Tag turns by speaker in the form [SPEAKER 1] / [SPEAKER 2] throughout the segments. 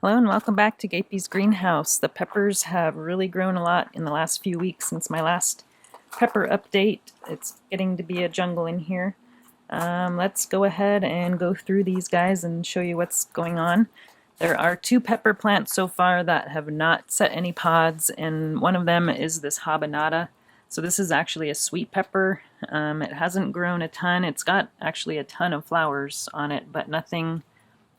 [SPEAKER 1] Hello and welcome back to Gapey's greenhouse. The peppers have really grown a lot in the last few weeks since my last pepper update. It's getting to be a jungle in here. Let's go ahead and go through these guys and show you what's going on. There are 2 pepper plants so far that have not set any pods, and one of them is this Habanero. So this is actually a sweet pepper. It hasn't grown a ton. It's got actually a ton of flowers on it, but nothing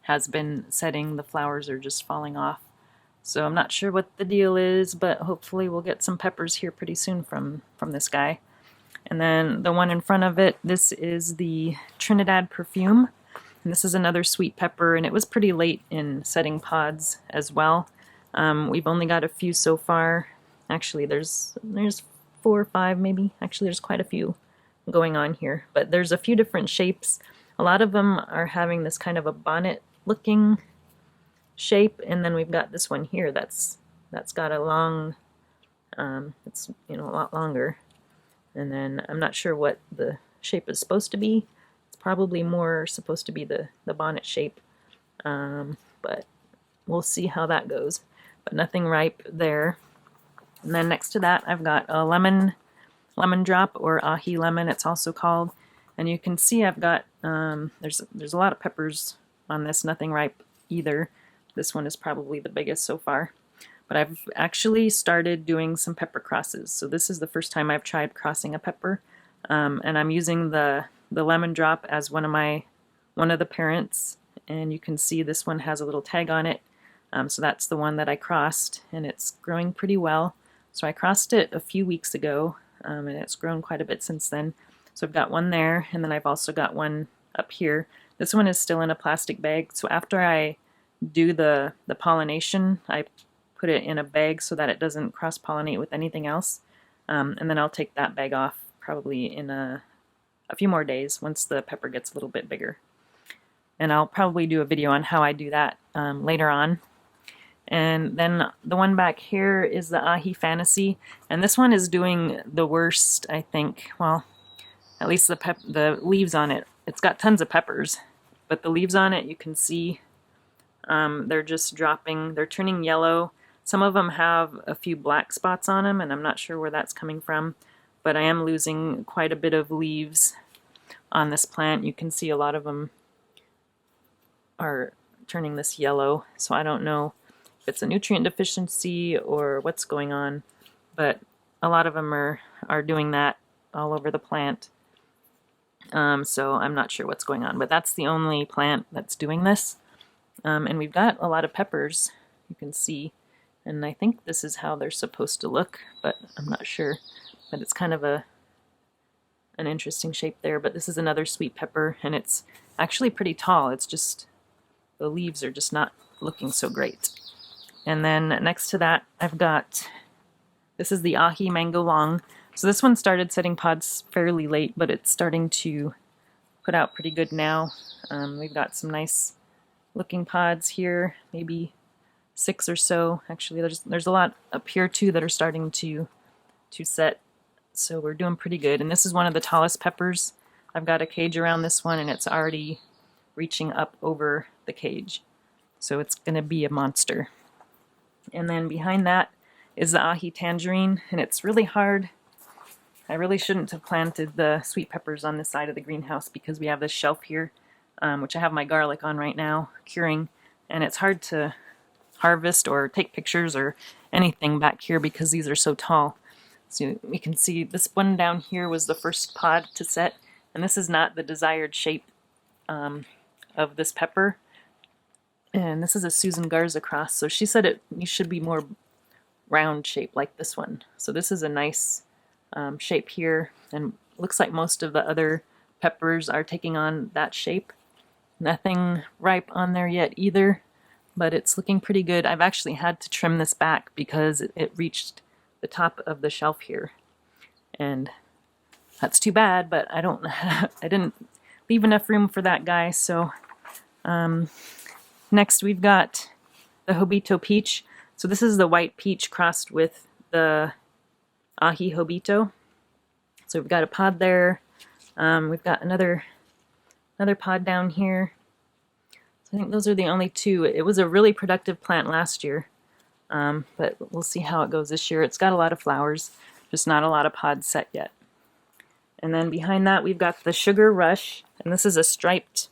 [SPEAKER 1] has been setting. The flowers are just falling off. So I'm not sure what the deal is, but hopefully we'll get some peppers here pretty soon from this guy. And then the one in front of it, this is the Trinidad Perfume. And this is another sweet pepper, and it was pretty late in setting pods as well. We've only got a few so far. Actually, there's 4 or 5 maybe. Actually, there's quite a few going on here. But there's a few different shapes. A lot of them are having this kind of a bonnet looking shape, and then we've got this one here that's got a long, it's a lot longer, and then I'm not sure what the shape is supposed to be. It's probably more supposed to be the bonnet shape, but we'll see how that goes. But nothing ripe there. And then next to that I've got a lemon drop, or Ahi Lemon it's also called, and you can see I've got there's a lot of peppers on this, nothing ripe either. This one is probably the biggest so far. But I've actually started doing some pepper crosses. So this is the first time I've tried crossing a pepper. And I'm using the lemon drop as one of the parents. And you can see this one has a little tag on it. So that's the one that I crossed, and it's growing pretty well. So I crossed it a few weeks ago, and it's grown quite a bit since then. So I've got one there, and then I've also got one up here. This one is still in a plastic bag, so after I do the pollination, I put it in a bag so that it doesn't cross-pollinate with anything else. And then I'll take that bag off probably in a few more days once the pepper gets a little bit bigger. And I'll probably do a video on how I do that later on. And then the one back here is the Ahi Fantasy, and this one is doing the worst, I think. Well, at least the leaves on it. It's got tons of peppers, but the leaves on it, you can see they're just dropping. They're turning yellow. Some of them have a few black spots on them, and I'm not sure where that's coming from, but I am losing quite a bit of leaves on this plant. You can see a lot of them are turning this yellow, so I don't know if it's a nutrient deficiency or what's going on, but a lot of them are doing that all over the plant. So I'm not sure what's going on, but that's the only plant that's doing this. And we've got a lot of peppers, you can see, and I think this is how they're supposed to look, but I'm not sure. But it's kind of an interesting shape there. But this is another sweet pepper, and it's actually pretty tall. It's just the leaves are just not looking so great. And then next to that I've got, this is the Ahi Mango Long. So this one started setting pods fairly late, but it's starting to put out pretty good now. We've got some nice looking pods here, maybe 6 or so. Actually, there's a lot up here too that are starting to set. So we're doing pretty good. And this is one of the tallest peppers. I've got a cage around this one, and it's already reaching up over the cage. So it's going to be a monster. And then behind that is the Ahi Tangerine, and it's really hard. I really shouldn't have planted the sweet peppers on this side of the greenhouse because we have this shelf here, which I have my garlic on right now, curing, and it's hard to harvest or take pictures or anything back here because these are so tall. So we can see this one down here was the first pod to set, and this is not the desired shape of this pepper. And this is a Susan Garza cross, so she said it should be more round shape like this one. So this is a nice shape here, and looks like most of the other peppers are taking on that shape. Nothing ripe on there yet either, but it's looking pretty good. I've actually had to trim this back because it reached the top of the shelf here, and that's too bad, but I didn't leave enough room for that guy. So next we've got the Hoe Beto Peach. So this is the white peach crossed with the Ahi Hoe Beto. So we've got a pod there. We've got another pod down here. So I think those are the only two. It was a really productive plant last year, but we'll see how it goes this year. It's got a lot of flowers, just not a lot of pods set yet. And then behind that we've got the Sugar Rush, and this is a striped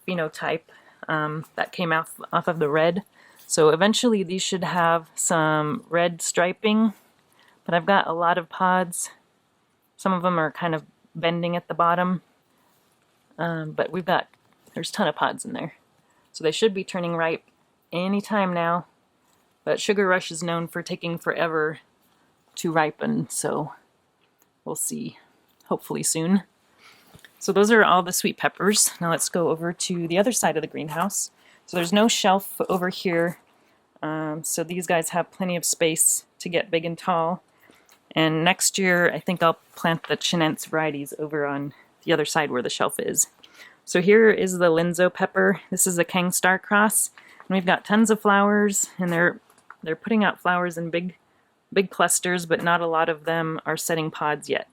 [SPEAKER 1] phenotype that came off of the red. So eventually these should have some red striping, but I've got a lot of pods. Some of them are kind of bending at the bottom, but there's a ton of pods in there. So they should be turning ripe any time now, but Sugar Rush is known for taking forever to ripen, so we'll see, hopefully soon. So those are all the sweet peppers. Now let's go over to the other side of the greenhouse. So there's no shelf over here, so these guys have plenty of space to get big and tall. And next year I think I'll plant the Chinense varieties over on the other side where the shelf is. So here is the Linds Oh pepper. This is a Kang Star cross, and we've got tons of flowers, and they're putting out flowers in big clusters, but not a lot of them are setting pods yet.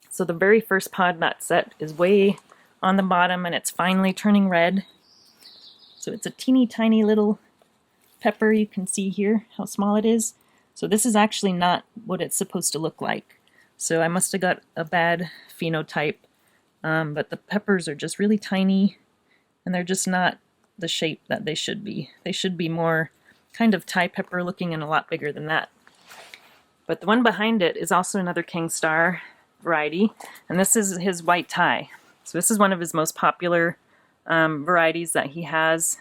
[SPEAKER 1] So the very first pod not set is way on the bottom, and it's finally turning red. So it's a teeny tiny little pepper. You can see here how small it is. So this is actually not what it's supposed to look like. So I must have got a bad phenotype. But the peppers are just really tiny, and they're just not the shape that they should be. They should be more kind of Thai pepper looking and a lot bigger than that. But the one behind it is also another Kang Star variety, and this is his white Thai. So this is one of his most popular varieties that he has,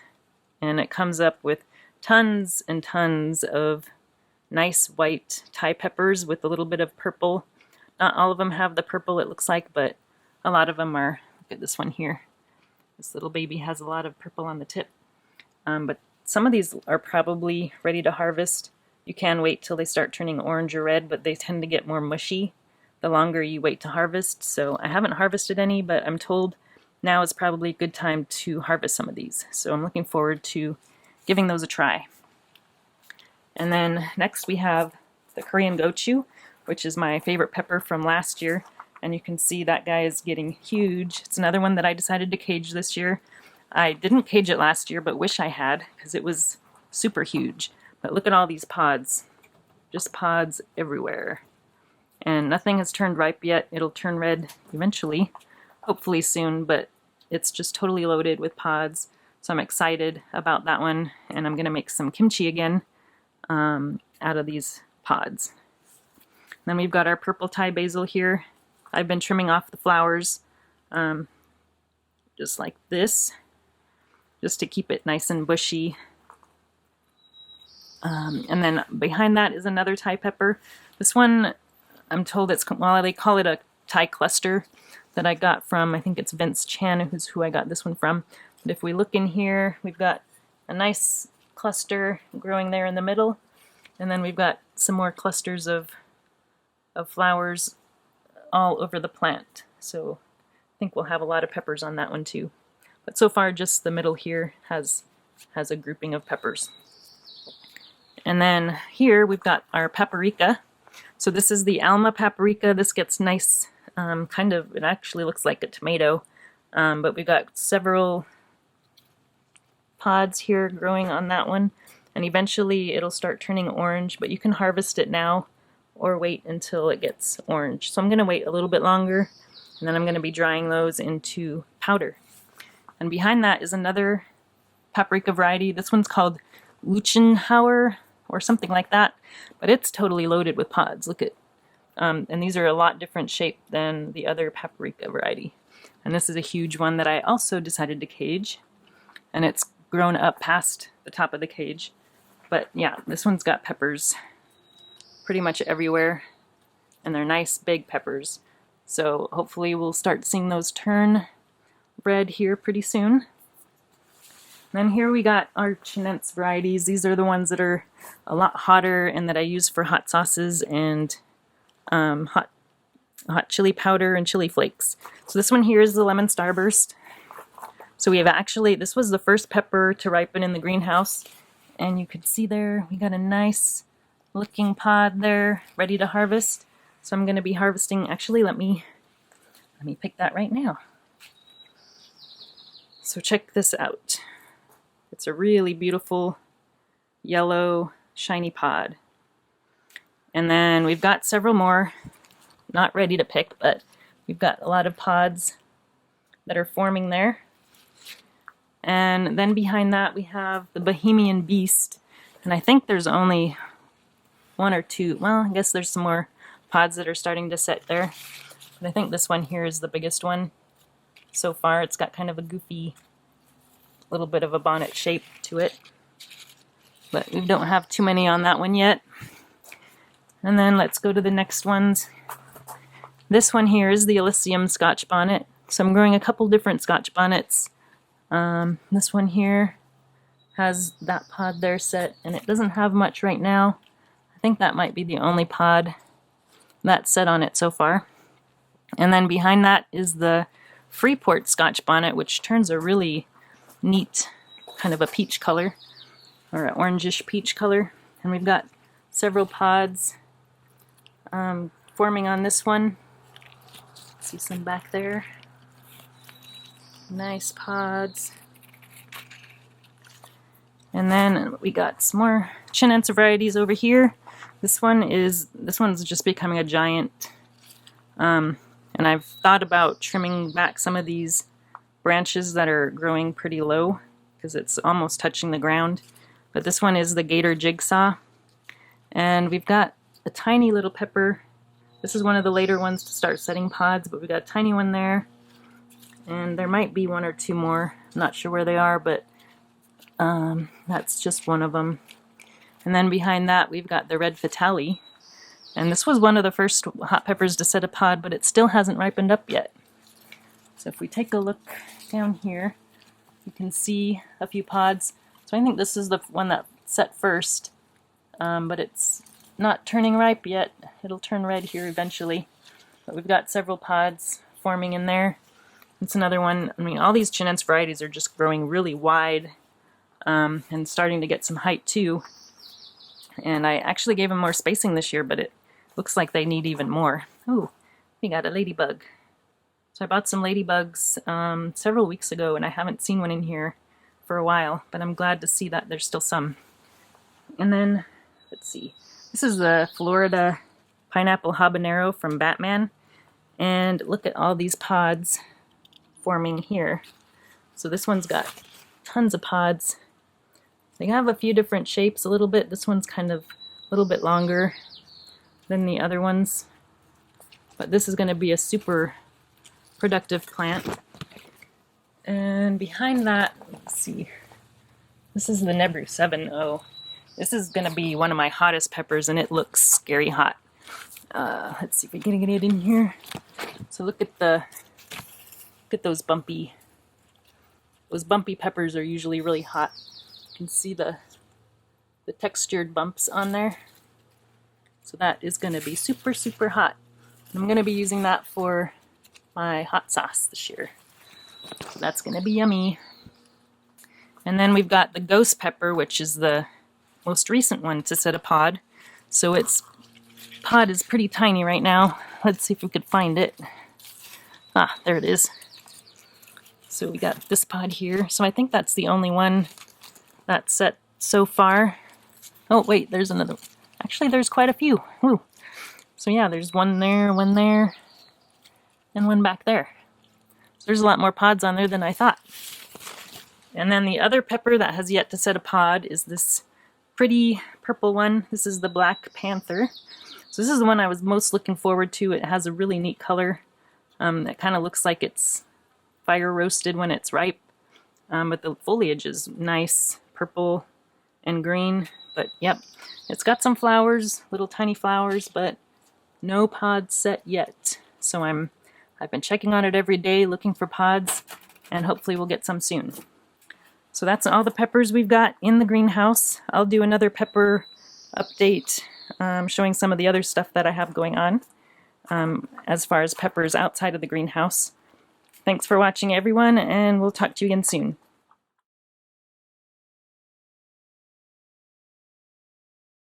[SPEAKER 1] and it comes up with tons and tons of nice white Thai peppers with a little bit of purple. Not all of them have the purple, it looks like, but a lot of them are. Look at this one here. This little baby has a lot of purple on the tip. But some of these are probably ready to harvest. You can wait till they start turning orange or red, but they tend to get more mushy the longer you wait to harvest. So I haven't harvested any, but I'm told now is probably a good time to harvest some of these. So I'm looking forward to giving those a try. And then next we have the Korean Gochu, which is my favorite pepper from last year. And you can see that guy is getting huge. It's another one that I decided to cage this year. I didn't cage it last year, but wish I had, because it was super huge. But look at all these pods. Just pods everywhere. And nothing has turned ripe yet. It'll turn red eventually, hopefully soon, but it's just totally loaded with pods. So I'm excited about that one, and I'm going to make some kimchi again out of these pods. Then we've got our purple Thai basil here. I've been trimming off the flowers just like this, just to keep it nice and bushy. And then behind that is another Thai pepper. This one, I'm told they call it a Thai cluster that I got from, I think it's Vince Chan, who's who I got this one from. But if we look in here, we've got a nice cluster growing there in the middle, and then we've got some more clusters of flowers all over the plant. So I think we'll have a lot of peppers on that one too. But so far just the middle here has a grouping of peppers. And then here we've got our paprika. So this is the Alma paprika. This gets nice, it actually looks like a tomato. But we've got several pods here growing on that one. And eventually it'll start turning orange, but you can harvest it now or wait until it gets orange. So I'm going to wait a little bit longer, and then I'm going to be drying those into powder. And behind that is another paprika variety. This one's called Luchenhauer or something like that, but it's totally loaded with pods. Look at, and these are a lot different shape than the other paprika variety. And this is a huge one that I also decided to cage, and it's grown up past the top of the cage. But yeah, this one's got peppers pretty much everywhere, and they're nice big peppers. So hopefully we'll start seeing those turn red here pretty soon. Then here we got our Chinense varieties. These are the ones that are a lot hotter and that I use for hot sauces and hot chili powder and chili flakes. So this one here is the lemon Starburst. So we have this was the first pepper to ripen in the greenhouse, and you can see there we got a nice looking pod there ready to harvest. So I'm going to be harvesting, actually let me pick that right now. So check this out. It's a really beautiful yellow shiny pod. And then we've got several more, not ready to pick, but we've got a lot of pods that are forming there. And then behind that we have the Bohemian Beast, and I think there's only one or two, well, I guess there's some more pods that are starting to set there, but I think this one here is the biggest one so far. It's got kind of a goofy little bit of a bonnet shape to it, but we don't have too many on that one yet. And then let's go to the next ones. This one here is the Elysium Scotch Bonnet. So I'm growing a couple different Scotch Bonnets. This one here has that pod there set, and it doesn't have much right now. I think that might be the only pod that's set on it so far. And then behind that is the Freeport Scotch Bonnet, which turns a really neat kind of a peach color, or an orangish peach color. And we've got several pods forming on this one. See some back there. Nice pods. And then we got some more Chinense varieties over here. This one's just becoming a giant. And I've thought about trimming back some of these branches that are growing pretty low because it's almost touching the ground. But this one is the Gator Jigsaw. And we've got a tiny little pepper. This is one of the later ones to start setting pods, but we've got a tiny one there. And there might be one or two more. I'm not sure where they are, but that's just one of them. And then behind that we've got the red Fatali. And this was one of the first hot peppers to set a pod, but it still hasn't ripened up yet. So if we take a look down here, you can see a few pods. So I think this is the one that set first, but it's not turning ripe yet. It'll turn red here eventually. But we've got several pods forming in there. It's another one. I mean, all these Chinense varieties are just growing really wide and starting to get some height too. And I actually gave them more spacing this year, but it looks like they need even more. Ooh, we got a ladybug. So I bought some ladybugs several weeks ago, and I haven't seen one in here for a while, but I'm glad to see that there's still some. And then, let's see. This is the Florida Pineapple Habanero from Batman. And look at all these pods forming here. So this one's got tons of pods. They have a few different shapes a little bit. This one's kind of a little bit longer than the other ones. But this is going to be a super productive plant. And behind that, let's see. This is the Nebru 7.0. This is going to be one of my hottest peppers, and it looks scary hot. Let's see if we can get it in here. So look at those bumpy peppers are usually really hot. You can see the textured bumps on there. So that is going to be super, super hot. I'm going to be using that for my hot sauce this year. So that's going to be yummy. And then we've got the ghost pepper, which is the most recent one to set a pod. So its pod is pretty tiny right now. Let's see if we could find it. Ah, there it is. So we got this pod here. So I think that's the only one that's set so far. Oh wait, there's another. Actually, there's quite a few. Ooh. So yeah, there's one there, and one back there. So there's a lot more pods on there than I thought. And then the other pepper that has yet to set a pod is this pretty purple one. This is the Black Panther. So this is the one I was most looking forward to. It has a really neat color. It kind of looks like it's fire roasted when it's ripe. But the foliage is nice, purple and green. But yep, it's got some flowers, little tiny flowers, but no pods set yet. So I've been checking on it every day, looking for pods, and hopefully we'll get some soon. So that's all the peppers we've got in the greenhouse. I'll do another pepper update showing some of the other stuff that I have going on as far as peppers outside of the greenhouse. Thanks for watching, everyone, and we'll talk to you again soon.